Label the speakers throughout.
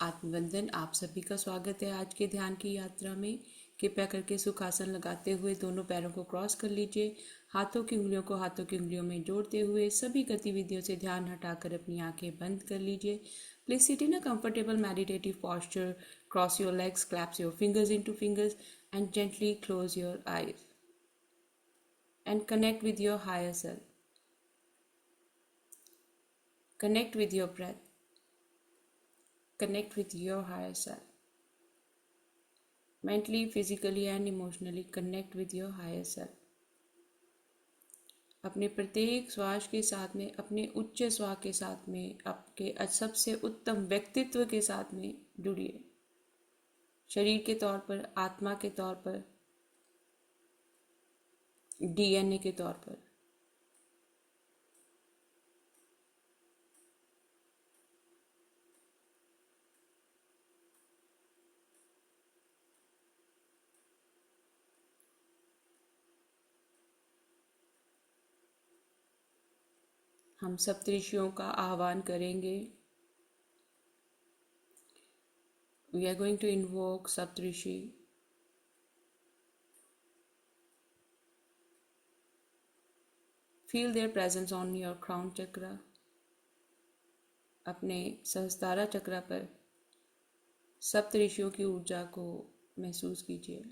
Speaker 1: आत्मवंदन। आप सभी का स्वागत है आज के ध्यान की यात्रा में। कृपया करके सुखासन लगाते हुए दोनों पैरों को क्रॉस कर लीजिए। हाथों की उंगलियों को हाथों की उंगलियों में जोड़ते हुए सभी गतिविधियों से ध्यान हटाकर अपनी आंखें बंद कर लीजिए। Please sit in a comfortable meditative posture. Cross your legs, clasp your fingers into fingers, and gently close your eyes. And connect with your higher self. Connect with your breath. Connect with your higher self. Mentally, physically and emotionally connect with your higher self. अपने प्रत्येक श्वास के साथ में, अपने उच्च श्वास के साथ में, आपके सबसे उत्तम व्यक्तित्व के साथ में जुड़िए। शरीर के तौर पर, आत्मा के तौर पर, डीएनए के तौर पर। हम सप्तऋषियों का आह्वान करेंगे। We are going to invoke Saptrishi. Feel their presence on your crown chakra. अपने सहस्त्रारा चक्र पर सप्तऋषियों की ऊर्जा को महसूस कीजिए।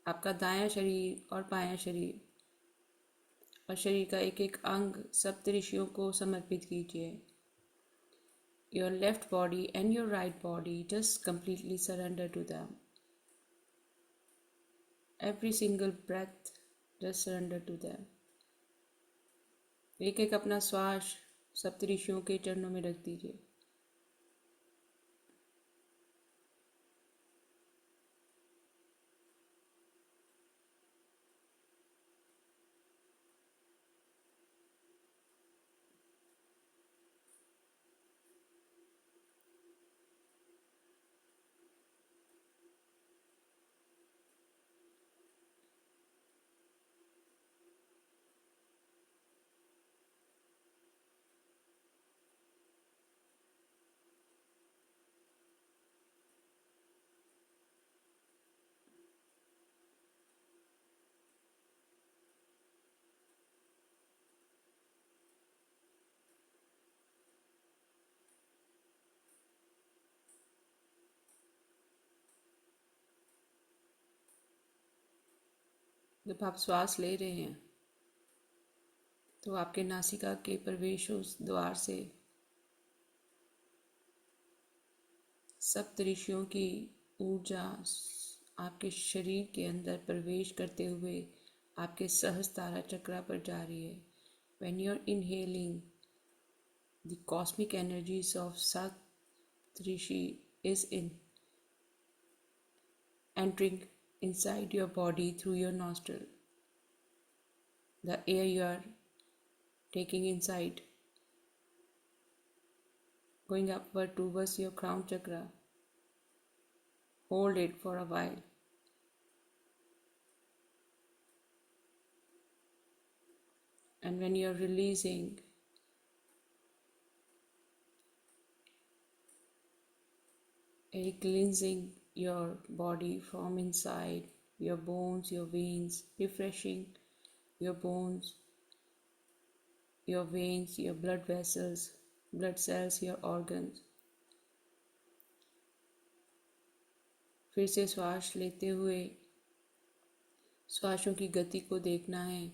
Speaker 1: आपका दायां शरीर और बायां शरीर और शरीर का एक एक अंग सप्तऋषियों को समर्पित कीजिए। Your left body and your right body, just completely surrender to them. Every single breath, just surrender to them. एक एक अपना श्वास सप्तऋषियों के चरणों में रख दीजिए। जब आप श्वास ले रहे हैं तो आपके नासिका के प्रवेश द्वार से सप्तऋषियों की ऊर्जा आपके शरीर के अंदर प्रवेश करते हुए आपके सहस्त्रारा चक्र पर जा रही है। When you're inhaling, the cosmic energies of Saptrishi is entering inside your body through your nostril. The air you are taking inside, going upward towards your crown chakra. Hold it for a while. And when you're releasing, cleansing your body from inside, your bones, your veins, refreshing your bones, your veins, your blood vessels, blood cells, your organs. फिर से श्वास लेते हुए श्वासों की गति को देखना है।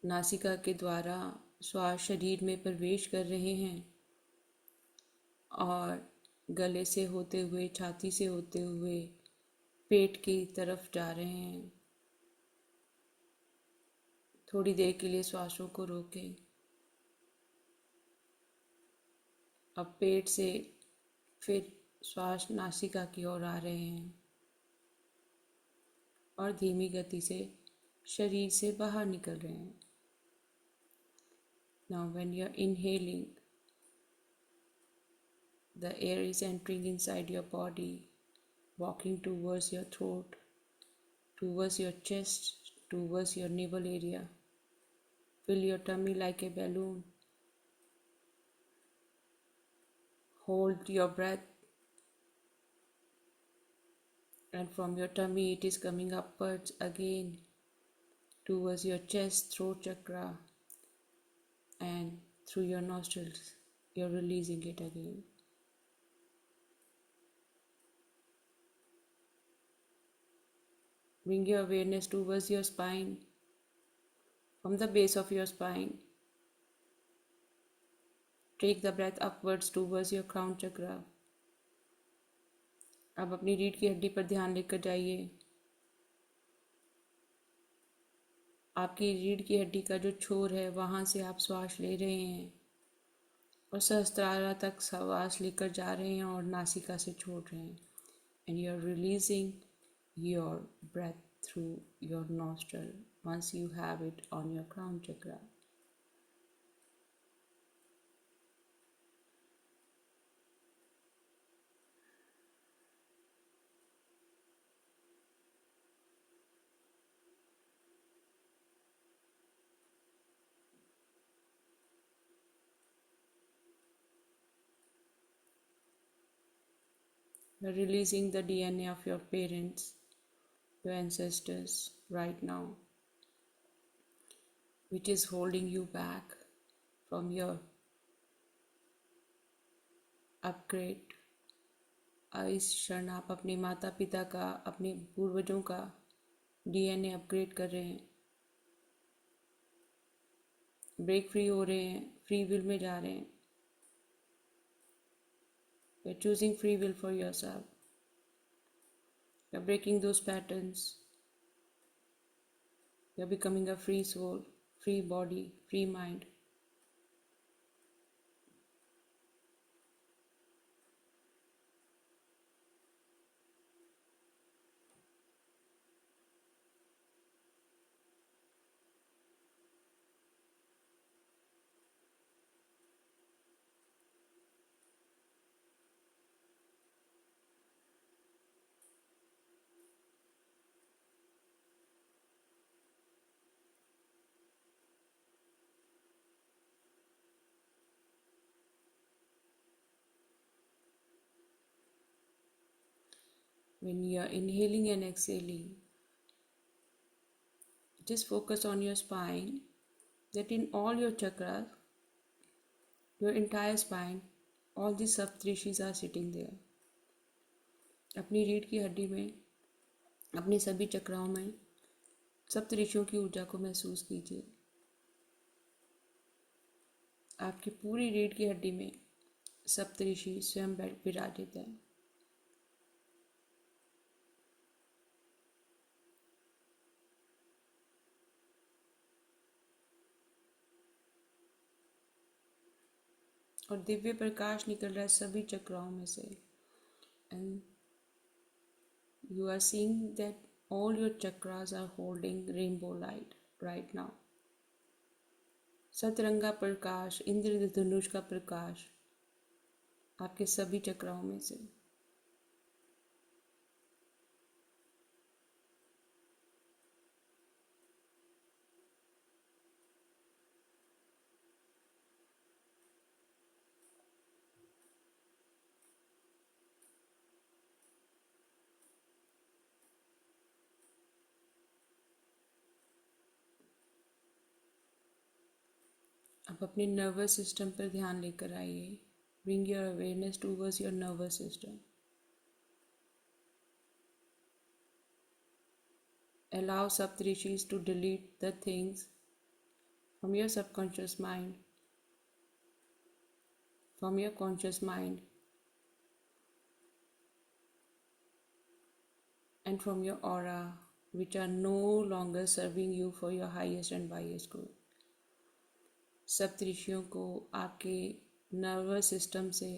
Speaker 1: नासिका के द्वारा श्वास शरीर में प्रवेश कर रहे हैं और गले से होते हुए, छाती से होते हुए पेट की तरफ जा रहे हैं। थोड़ी देर के लिए श्वासों को रोकें। अब पेट से फिर श्वास नासिका की ओर आ रहे हैं और धीमी गति से शरीर से बाहर निकल रहे हैं। Now when you are inhaling, the air is entering inside your body, walking towards your throat, towards your chest, towards your navel area. Fill your tummy like a balloon. Hold your breath, and from your tummy it is coming upwards again towards your chest, throat chakra, and through your nostrils. You're releasing it again. Bring your awareness towards your spine, from the base of your spine. Take the breath upwards towards your crown chakra. अब अपनी रीढ़ की हड्डी पर ध्यान लेकर जाइए। आपकी रीढ़ की हड्डी का जो छोर है वहाँ से आप श्वास ले रहे हैं और सहस्त्रारा तक श्वास लेकर जा रहे हैं और नासिका से छोड़ रहे हैं। And you are releasing your breath through your nostril once you have it on your crown chakra. You're releasing the DNA of your parents, your ancestors right now, which is holding you back from your upgrade. इस क्षण आप अपने माता पिता का, अपने पूर्वजों का DNA अपग्रेड कर रहे हैं, ब्रेक फ्री हो रहे हैं, फ्री विल में जा रहे हैं. You're choosing free will for yourself. You're breaking those patterns. You're becoming a free soul, free body, free mind. When you are inhaling and exhaling, just focus on your spine, that in all your chakras, your entire spine, all the saptrishis are sitting there. अपनी रीढ़ की हड्डी में, अपने सभी चक्राओं में सप्तऋषियों की ऊर्जा को महसूस कीजिए. आपकी पूरी रीढ़ की हड्डी में सप्तऋषि स्वयं विराजित है. और दिव्य प्रकाश निकल रहा है सभी चक्राओं में से. And you are seeing that all your chakras are holding rainbow light right now. सतरंगा प्रकाश, इंद्रधनुष का प्रकाश आपके सभी चक्राओं में से. अब अपने नर्वस सिस्टम पर ध्यान लेकर आइए. Bring your awareness towards your nervous system. Allow Saptrishis to delete the things from your subconscious mind, from your conscious mind, and from your aura, which are no longer serving you for your highest and highest good. सप्तऋषियों को आपके nervous system से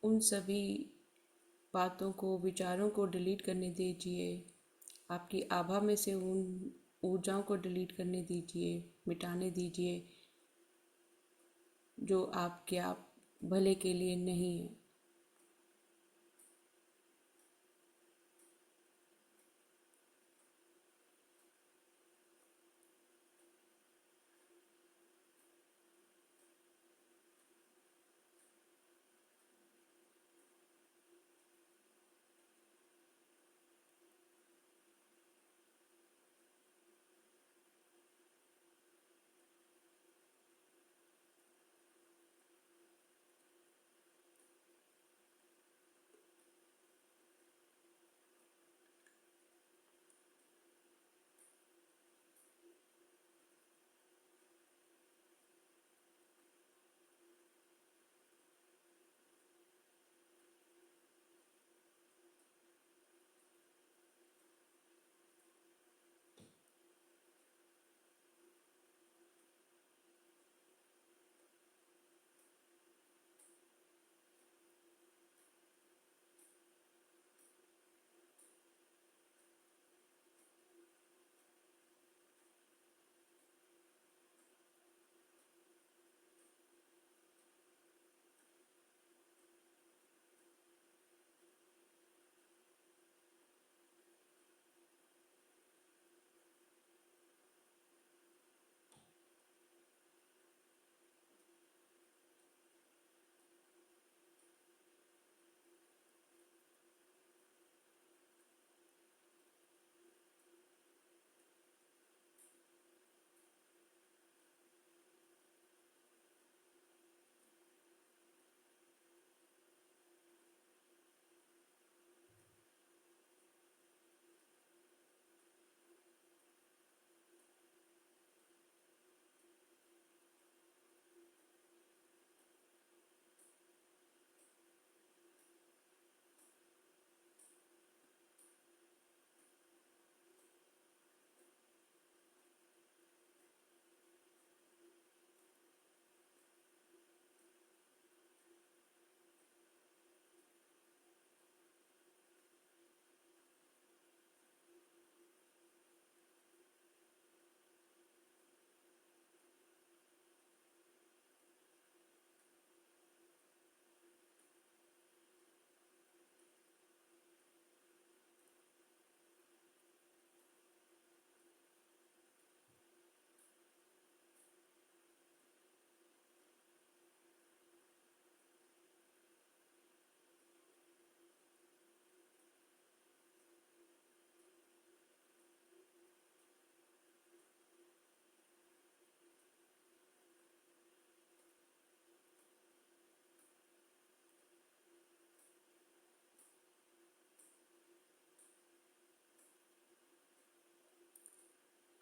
Speaker 1: उन सभी बातों को, विचारों को delete करने दीजिए. आपकी आभा में से उन ऊर्जाओं को डिलीट करने दीजिए, मिटाने दीजिए जो आपके भले के लिए नहीं है.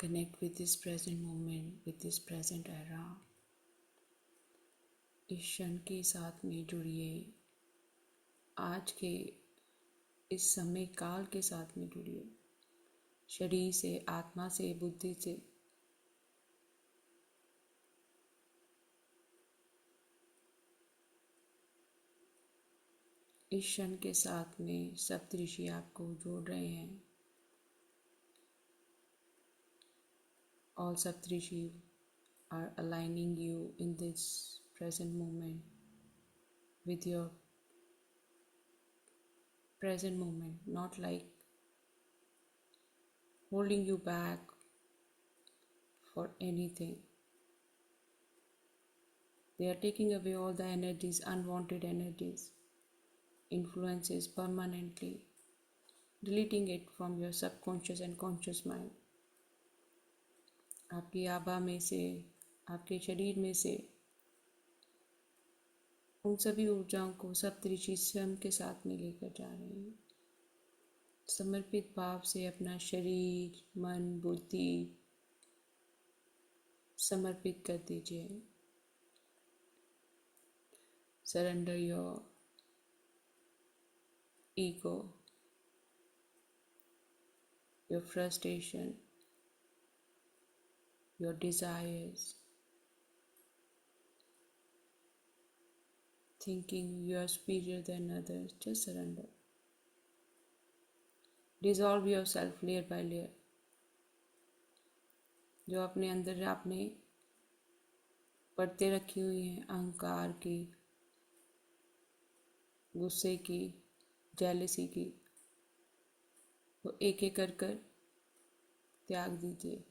Speaker 1: Connect with this present moment, with this present era. इस क्षण के साथ में जुड़िए, आज के इस समय काल के साथ में जुड़िए, शरीर से, आत्मा से, बुद्धि से। इस क्षण के साथ में सप्तऋषि आपको जोड़ रहे हैं। All Saptarishi are aligning you in this present moment with your present moment, not like holding you back for anything. They are taking away all the energies, unwanted energies, influences permanently, deleting it from your subconscious and conscious mind. आपकी आभा में से, आपके शरीर में से उन सभी ऊर्जाओं को सप्तऋषि स्वयं के साथ में लेकर जा रहे हैं। समर्पित भाव से अपना शरीर, मन, बुद्धि समर्पित कर दीजिए। Surrender your ego, your frustration, your desires, thinking you are superior than others. Just surrender. Dissolve yourself layer by layer. जो अपने अंदर आपने परतें रखी हुई हैं, अहंकार की, गुस्से की, जेलसी की, वो एक एक कर कर त्याग दीजिए।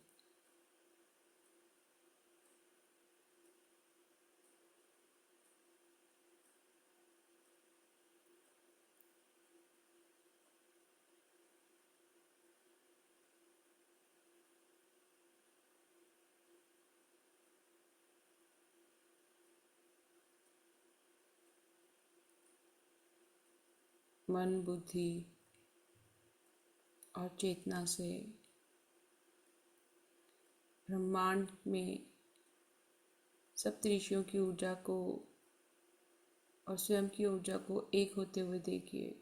Speaker 1: मन, बुद्धि और चेतना से ब्रह्मांड में सप्तऋषियों की ऊर्जा को और स्वयं की ऊर्जा को एक होते हुए देखिए।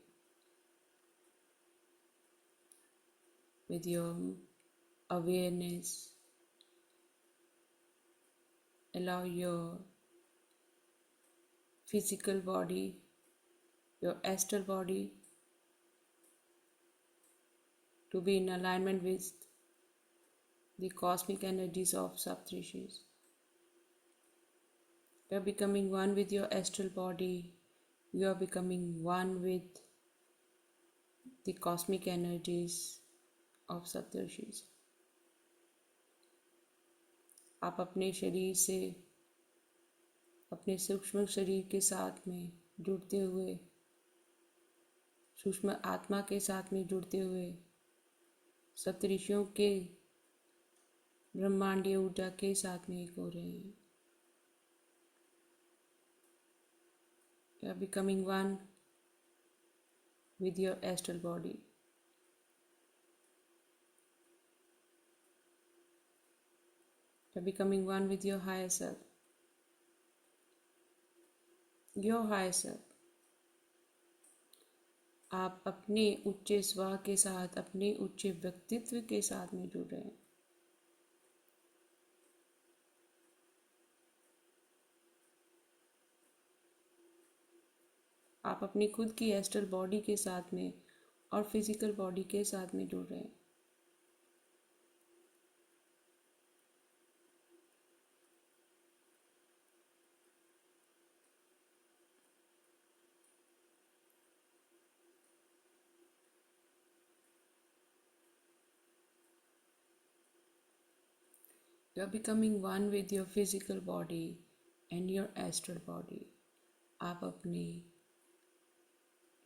Speaker 1: With your awareness, allow your physical body, your astral body to be in alignment with the cosmic energies of Saptarishis. You are becoming one with your astral body. You are becoming one with the cosmic energies of Saptarishis. आप अपने शरीर से, अपने सूक्ष्म शरीर के साथ में जुड़ते हुए, सूक्ष्म आत्मा के साथ में जुड़ते हुए सप्तऋषियों के ब्रह्मांडीय ऊर्जा के साथ में एक हो रहे हैं। You are becoming one with your astral body. You are becoming one with your higher self. Your higher self. आप अपने उच्च स्व के साथ, अपने उच्च व्यक्तित्व के साथ में जुड़ रहे हैं। आप अपनी खुद की एस्ट्रल बॉडी के साथ में और फिजिकल बॉडी के साथ में जुड़ रहे हैं। You are becoming one with your physical body and your astral body. आप अपने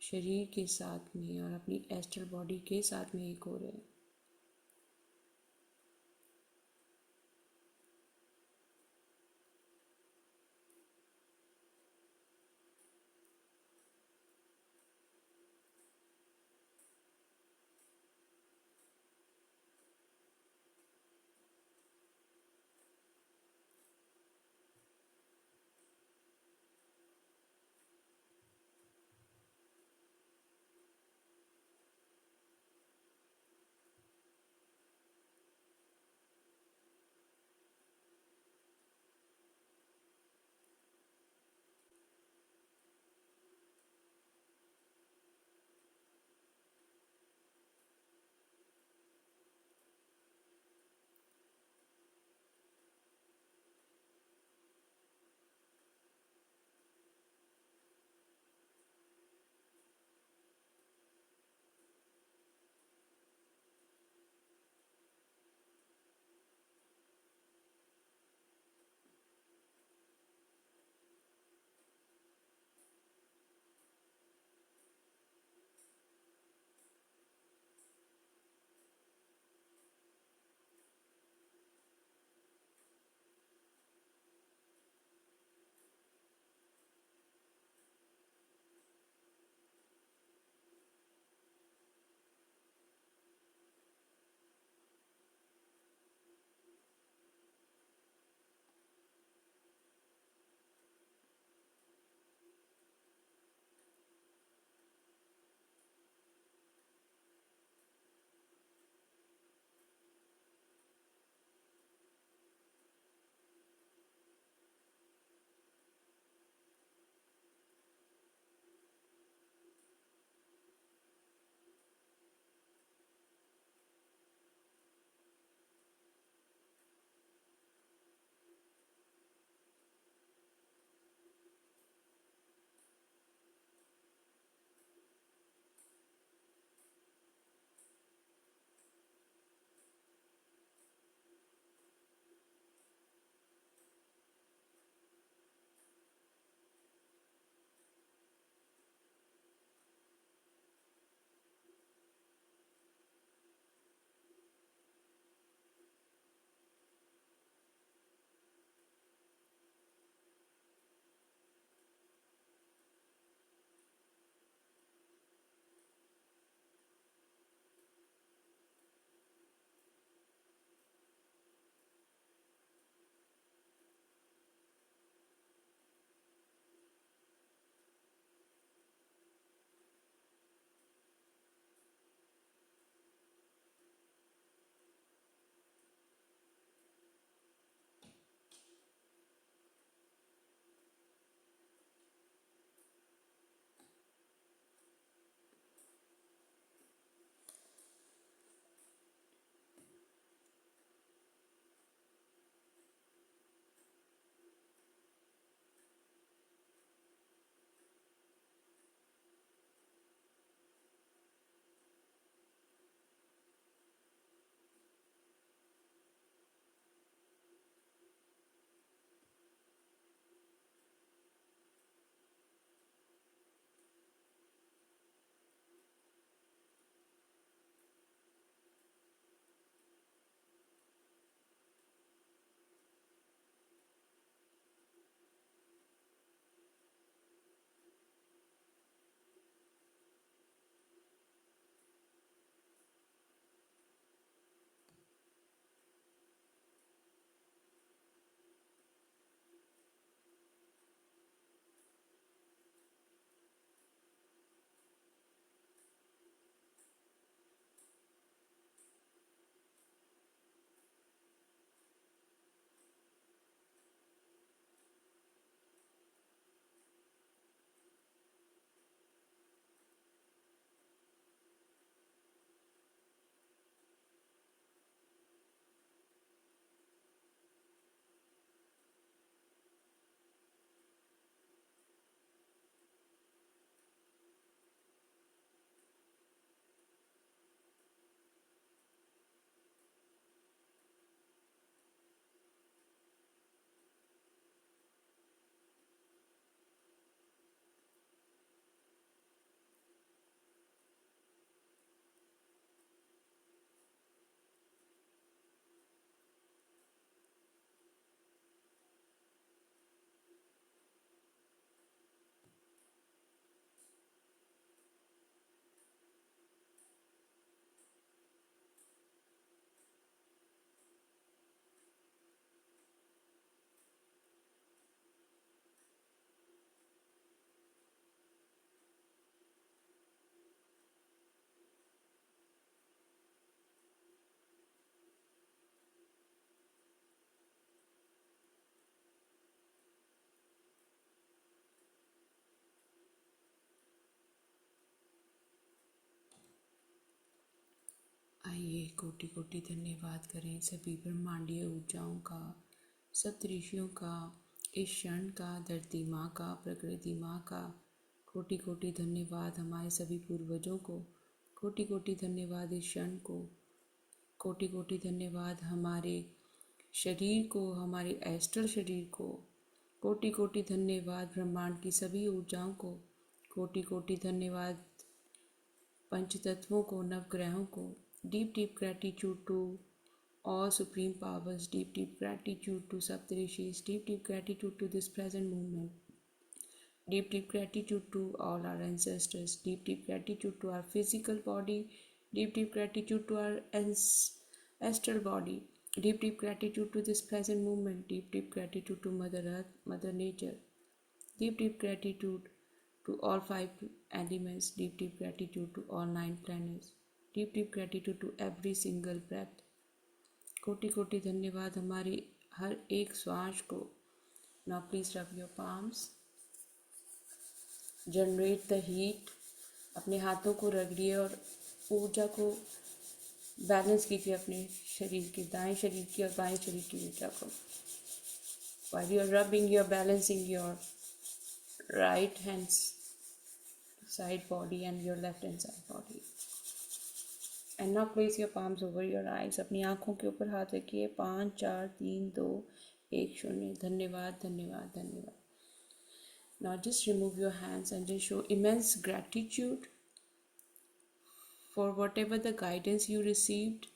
Speaker 1: शरीर के साथ में और अपनी एस्ट्रल बॉडी के साथ में एक हो रहे हैं। आइए कोटि कोटि धन्यवाद करें सभी ब्रह्मांडीय ऊर्जाओं का, सप्तऋषियों का, इस क्षण का, धरती माँ का, प्रकृति माँ का। कोटि कोटि धन्यवाद हमारे सभी पूर्वजों को, कोटि कोटि धन्यवाद इस क्षण को, कोटि कोटि धन्यवाद हमारे शरीर को, हमारे एस्ट्रल शरीर को, कोटि कोटि धन्यवाद ब्रह्मांड की सभी ऊर्जाओं को, कोटि कोटि धन्यवाद पंच तत्वों को, नवग्रहों को। Deep deep gratitude to all supreme powers, deep deep gratitude to Saptarishis, deep deep gratitude to this present moment, deep deep gratitude to all our ancestors, deep deep gratitude to our physical body, deep deep gratitude to our astral body, deep deep gratitude to this present moment, deep deep gratitude to Mother Earth, Mother Nature, deep deep gratitude to all five elements, deep deep gratitude to all nine planets, deep deep gratitude to every single breath. कोटि कोटि धन्यवाद हमारी हर एक श्वास को। Now please rub your palms, generate the heat. अपने हाथों को रगड़िए और ऊर्जा को बैलेंस कीजिए अपने शरीर की, दाएं शरीर की और बाएं शरीर की ऊर्जा को। While you are rubbing, you are balancing your right hand side body and your left hand side body. And now place your palms over your eyes. अपनी आंखों के ऊपर हाथ रखिए। 5 4 3 2 1 0। धन्यवाद धन्यवाद धन्यवाद। Now just remove your hands and just show immense gratitude for whatever the guidance you received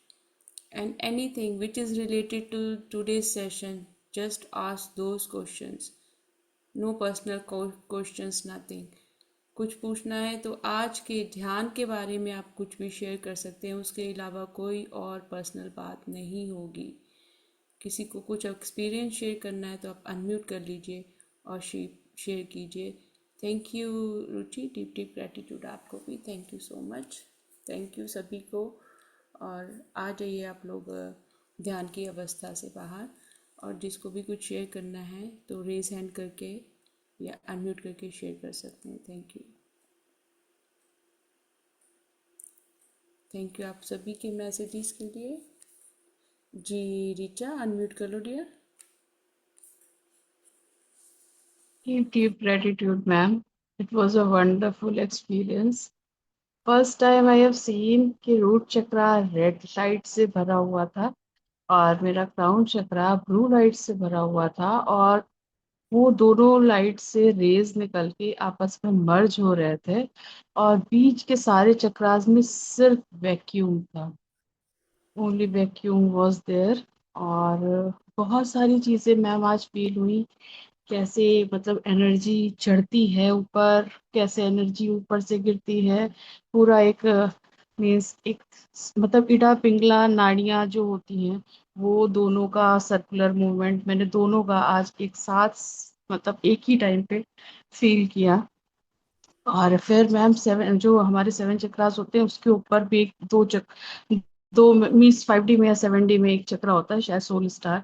Speaker 1: and anything which is related to today's session. Just ask those questions. No personal questions, nothing. कुछ पूछना है तो आज के ध्यान के बारे में आप कुछ भी शेयर कर सकते हैं, उसके अलावा कोई और पर्सनल बात नहीं होगी। किसी को कुछ एक्सपीरियंस शेयर करना है तो आप अनम्यूट कर लीजिए और शेयर कीजिए। Thank you Ruchi, deep deep gratitude आपको भी। Thank you so much, thank you सभी को। और आ जाइए आप लोग ध्यान की अवस्था से बाहर, और जिसको भी कुछ शेयर करना है तो रेज हैंड करके या अनम्यूट करके शेयर कर सकते हैं। थैंक यू, थैंक यू आप सभी के मैसेजेस के लिए। जी रिचा, अनम्यूट कर लो dear.
Speaker 2: Deep, deep gratitude, ma'am. It was a wonderful experience. First time I have seen कि रूट चक्रा रेड लाइट से भरा हुआ था और मेरा क्राउन चक्रा ब्लू लाइट से भरा हुआ था, और वो दोनों लाइट से रेज निकल के आपस में मर्ज हो रहे थे और बीच के सारे चक्रास में सिर्फ वैक्यूम था। Only vacuum was there. और बहुत सारी चीजें मैम आज फील हुई। कैसे मतलब एनर्जी चढ़ती है ऊपर, कैसे एनर्जी ऊपर से गिरती है। पूरा एक मीन्स एक मतलब इडा पिंगला नाड़ियां जो होती हैं वो दोनों का सर्कुलर मूवमेंट मैंने दोनों का आज एक साथ मतलब एक ही टाइम पे फील किया। और फिर मैम सेवन जो हमारे सेवन चक्रास होते हैं उसके ऊपर भी एक दो मीन्स 5D में या 7D में एक चक्रा होता है शायद सोल स्टार,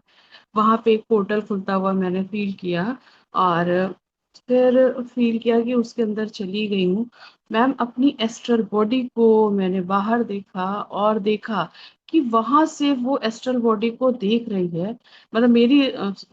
Speaker 2: वहां पे एक पोर्टल खुलता हुआ मैंने फील किया। और फिर फील किया कि उसके अंदर चली गई हूँ। मैम अपनी एस्ट्रल बॉडी को मैंने बाहर देखा और देखा कि वहां से वो एस्ट्रल बॉडी को देख रही है, मतलब मेरी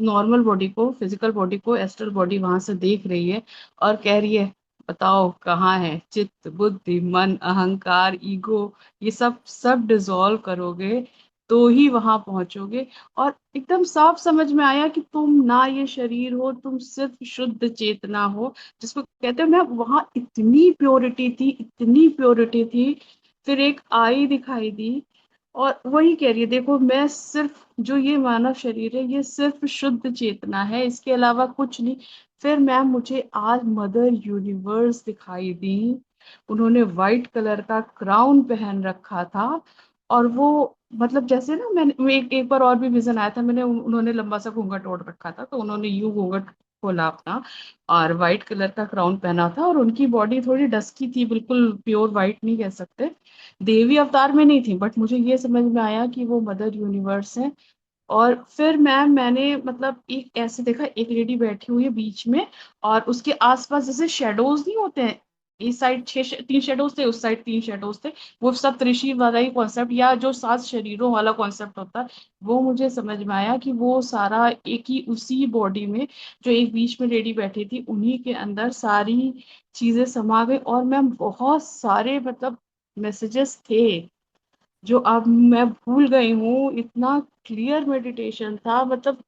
Speaker 2: नॉर्मल बॉडी को, फिजिकल बॉडी को एस्ट्रल बॉडी वहां से देख रही है और कह रही है बताओ कहाँ है चित्त बुद्धि मन अहंकार ईगो, ये सब सब डिसॉल्व करोगे तो ही वहां पहुंचोगे। और एकदम साफ समझ में आया कि तुम ना ये शरीर हो, तुम सिर्फ शुद्ध चेतना हो, जिसको कहते हो। मैं वहां इतनी प्योरिटी थी, इतनी प्योरिटी थी। फिर एक आई दिखाई दी और वही कह रही है देखो मैं सिर्फ जो ये मानव शरीर है ये सिर्फ शुद्ध चेतना है, इसके अलावा कुछ नहीं। फिर मैम मुझे आज मदर यूनिवर्स दिखाई दी। उन्होंने व्हाइट कलर का क्राउन पहन रखा था और वो मतलब जैसे ना मैंने एक बार और भी विजन आया था, मैंने उन्होंने लंबा सा घूंघट ओढ़ रखा था तो उन्होंने यूं घूंघट खोला अपना और व्हाइट कलर का क्राउन पहना था और उनकी बॉडी थोड़ी डस्की थी, बिल्कुल प्योर व्हाइट नहीं कह सकते, देवी अवतार में नहीं थी, बट मुझे ये समझ में आया कि वो मदर यूनिवर्स है। और फिर मैम मैंने मतलब एक ऐसे देखा एक लेडी बैठी हुई है बीच में और उसके आसपास जैसे शेडोज नहीं होते हैं इस साइड 3 शेडोज थे, उस साइड 3 शेडोज थे। वो सब त्रिशी वाला ही कॉन्सेप्ट, या जो 7 शरीरों वाला कॉन्सेप्ट होता है, वो मुझे समझ में आया कि वो सारा एक ही उसी बॉडी में, जो एक बीच में लेडी बैठी थी, उन्हीं के अंदर सारी चीजें समा गई। और मैम बहुत सारे मतलब मैसेजेस थे जो अब मैं भूल गई हूँ। इतना क्लियर मेडिटेशन था, मतलब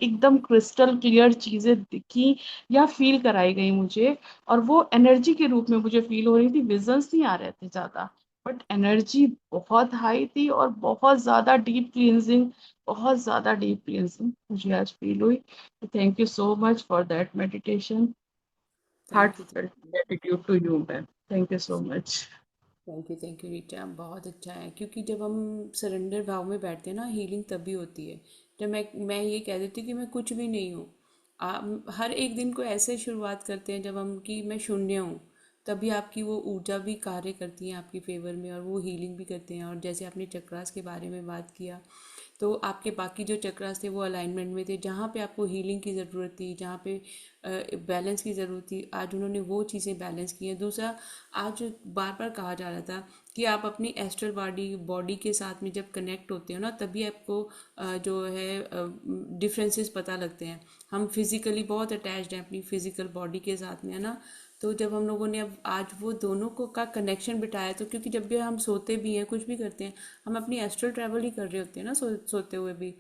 Speaker 2: एकदम क्रिस्टल क्लियर चीजें दिखी या फील कराई गई मुझे। और वो एनर्जी के रूप में मुझे फील हो रही थी, विजन्स नहीं आ रहे थे ज्यादा, बट एनर्जी बहुत हाई थी और बहुत ज्यादा डीप क्लींजिंग, बहुत ज्यादा डीप क्लींजिंग मुझे आज फील हुई। Thank you so much for that meditation.
Speaker 1: Thank you.
Speaker 2: Heart gratitude to you ma'am, thank you so much.
Speaker 1: Thank you Rita, बहुत अच्छा है, क्योंकि जब हम सरेंडर भाव में बैठते हैं ना, हीलिंग तभी होती है जब मैं ये कह देती हूँ कि मैं कुछ भी नहीं हूँ। हर एक दिन को ऐसे शुरुआत करते हैं जब हम कि मैं शून्य हूँ, तभी आपकी वो ऊर्जा भी कार्य करती है आपकी फेवर में, और वो हीलिंग भी करते हैं। और जैसे आपने चक्रास के बारे में बात किया, तो आपके बाकी जो चक्रास थे वो अलाइनमेंट में थे, जहाँ पे आपको हीलिंग की ज़रूरत थी, जहाँ पे बैलेंस की ज़रूरत थी, आज उन्होंने वो चीज़ें बैलेंस की हैं। दूसरा, आज बार बार कहा जा रहा था कि आप अपनी एस्ट्रल बॉडी बॉडी के साथ में जब कनेक्ट होते हो ना, तभी आपको जो है डिफरेंसेस पता लगते हैं। हम फिज़िकली बहुत अटैच्ड हैं अपनी फिज़िकल बॉडी के साथ में, है ना। तो जब हम लोगों ने अब आज वो दोनों को का कनेक्शन बिठाया, तो क्योंकि जब भी हम सोते भी हैं, कुछ भी करते हैं, हम अपनी एस्ट्रल ट्रैवल ही कर रहे होते हैं ना, सोते हुए भी।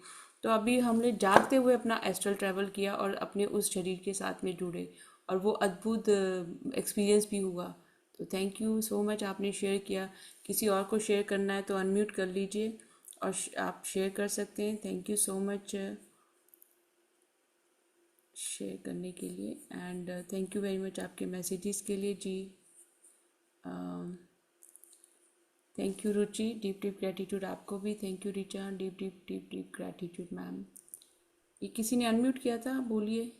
Speaker 1: तो अभी हमने जागते हुए अपना एस्ट्रल ट्रैवल किया और अपने उस शरीर के साथ में जुड़े, और वो अद्भुत एक्सपीरियंस भी हुआ। तो थैंक यू सो मच, आपने शेयर किया। किसी और को शेयर करना है तो अनम्यूट कर लीजिए और आप शेयर कर सकते हैं। Thank you so much share करने के लिए, and thank you very much आपके मैसेजेस के लिए जी। Thank you Ruchi, deep deep gratitude आपको भी। Thank you Richa, deep deep deep deep gratitude ma'am. ये किसी ने अनम्यूट किया था, बोलिए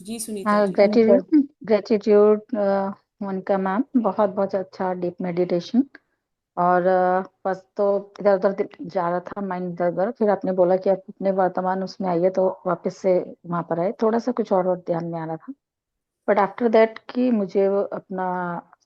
Speaker 1: जी। सुनीता
Speaker 3: हाँ,
Speaker 1: जी।
Speaker 3: ग्रेटिट्यूड ग्रेटिट्यूड मोनिका मैम, बहुत बहुत अच्छा डीप मेडिटेशन। और बस तो इधर उधर जा रहा था माइंड, इधर उधर, फिर आपने बोला कि आप अपने वर्तमान उसमें आइए, तो वापस से वहां पर आए, थोड़ा सा कुछ और ध्यान में आ रहा था। बट आफ्टर दैट कि मुझे वो अपना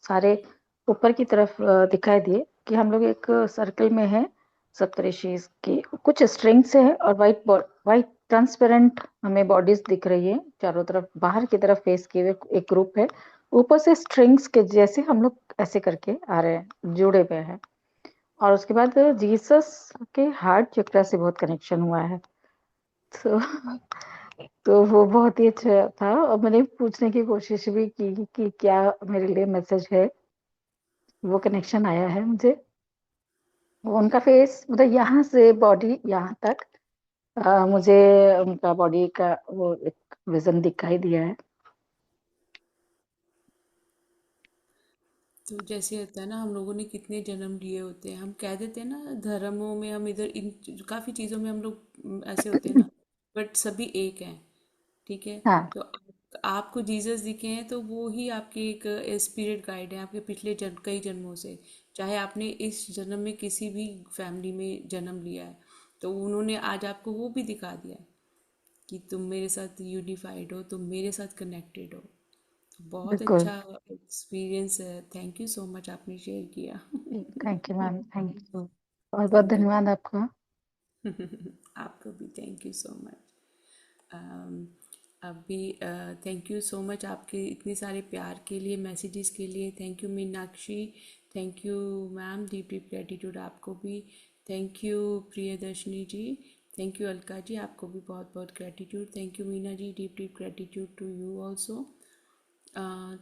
Speaker 3: सारे ऊपर की तरफ दिखाई दिए कि हम लोग एक सर्कल में है, सप्तऋषि की कुछ स्ट्रिंग से है, और वाइट वाइट ट्रांसपेरेंट हमें बॉडीज दिख रही है चारों तरफ, बाहर की तरफ फेस किए हुए एक ग्रुप है। ऊपर से स्ट्रिंग्स के जैसे हम लोग ऐसे करके आ रहे हैं, जुड़े हुए हैं। और उसके बाद जीसस के हार्ट चक्र से बहुत कनेक्शन हुआ है। तो तो वो बहुत ही अच्छा था, और मैंने पूछने की कोशिश भी की कि क्या मेरे लिए मैसेज है। वो कनेक्शन आया है मुझे। वो उनका फेस, मतलब यहाँ से बॉडी यहाँ तक, मुझे उनका बॉडी का वो एक विजन दिखाई दिया है।
Speaker 1: तो जैसे होता है ना, हम लोगों ने कितने जन्म लिए होते हैं, हम कह देते हैं ना धर्मों में, हम इधर इन काफ़ी चीज़ों में हम लोग ऐसे होते हैं ना, बट सभी एक हैं, ठीक है।
Speaker 3: हाँ,
Speaker 1: तो आपको जीसस दिखे हैं, तो वो ही आपकी एक स्पिरिट गाइड है आपके पिछले जन्म, कई जन्मों से। चाहे आपने इस जन्म में किसी भी फैमिली में जन्म लिया है, तो उन्होंने आज आपको वो भी दिखा दिया है कि तुम मेरे साथ यूनिफाइड हो, तुम मेरे साथ कनेक्टेड हो। तो बहुत
Speaker 3: बिल्कुल।
Speaker 1: अच्छा एक्सपीरियंस है। थैंक यू सो मच, आपने शेयर किया।
Speaker 3: Thank you ma'am, thank you, बहुत बहुत
Speaker 1: थैंक यू।
Speaker 3: धन्यवाद आपका।
Speaker 1: आपको भी थैंक यू सो मच। अभी थैंक यू सो मच आपके इतने सारे प्यार के लिए, मैसेजेस के लिए। Thank you Meenakshi, thank you ma'am, deep deep gratitude आपको भी। Thank you Priyadarshini ji, thank you Alka ji, आपको भी बहुत बहुत gratitude. Thank you Meena ji, deep deep gratitude to you also.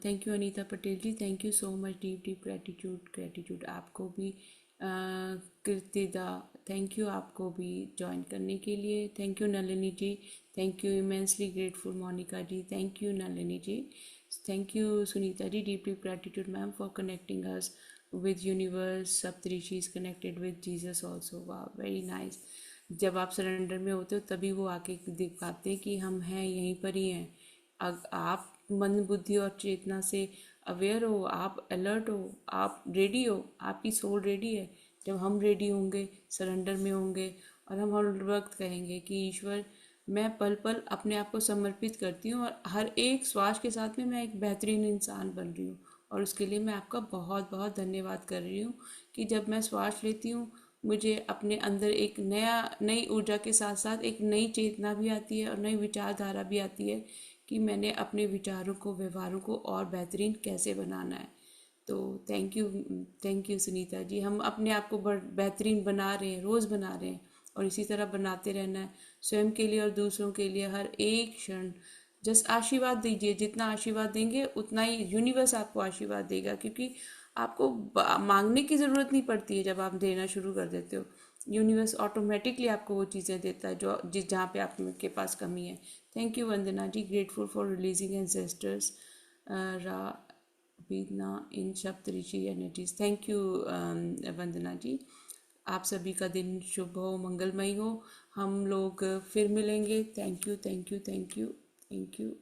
Speaker 1: Thank you Anita Patel ji, thank you so much, deep deep gratitude gratitude आपको भी। Kirtida, thank you आपको भी ज्वाइन करने के लिए। Thank you Nalini ji, thank you immensely grateful Monica ji, thank you Nalini ji. Thank you Sunita ji, deep deep gratitude ma'am for connecting us with universe, Saptarishi is connected with Jesus also, wow very nice। जब आप surrender में होते हो तभी वो आके दिखाते हैं कि हम हैं, यहीं पर ही हैं। आप मन बुद्धि और चेतना से अवेयर हो, आप अलर्ट हो, आप रेडी हो, आपकी सोल रेडी है। जब हम रेडी होंगे, सरेंडर में होंगे, और हम हर वक्त कहेंगे कि ईश्वर मैं पल पल अपने आप को समर्पित करती हूँ और हर एक श्वास के साथ में मैं एक बेहतरीन इंसान बन रही हूँ। और उसके लिए मैं आपका बहुत बहुत धन्यवाद कर रही हूँ कि जब मैं श्वास लेती हूँ मुझे अपने अंदर एक नई ऊर्जा के साथ साथ एक नई चेतना भी आती है और नई विचारधारा भी आती है कि मैंने अपने विचारों को व्यवहारों को और बेहतरीन कैसे बनाना है। तो थैंक यू सुनीता जी। हम अपने आप को बेहतरीन बना रहे हैं, रोज़ बना रहे हैं और इसी तरह बनाते रहना है स्वयं के लिए और दूसरों के लिए हर एक क्षण। जस्ट आशीर्वाद दीजिए, जितना आशीर्वाद देंगे उतना ही यूनिवर्स आपको आशीर्वाद देगा, क्योंकि आपको मांगने की ज़रूरत नहीं पड़ती है। जब आप देना शुरू कर देते हो यूनिवर्स ऑटोमेटिकली आपको वो चीज़ें देता है जो जहाँ पे आपके पास कमी है। Thank you Vandana ji, grateful for releasing ancestors between in Saptarishi energies. Thank you Vandana ji. आप सभी का दिन शुभ हो, मंगलमय हो। हम लोग फिर मिलेंगे। Thank you thank you thank you thank you.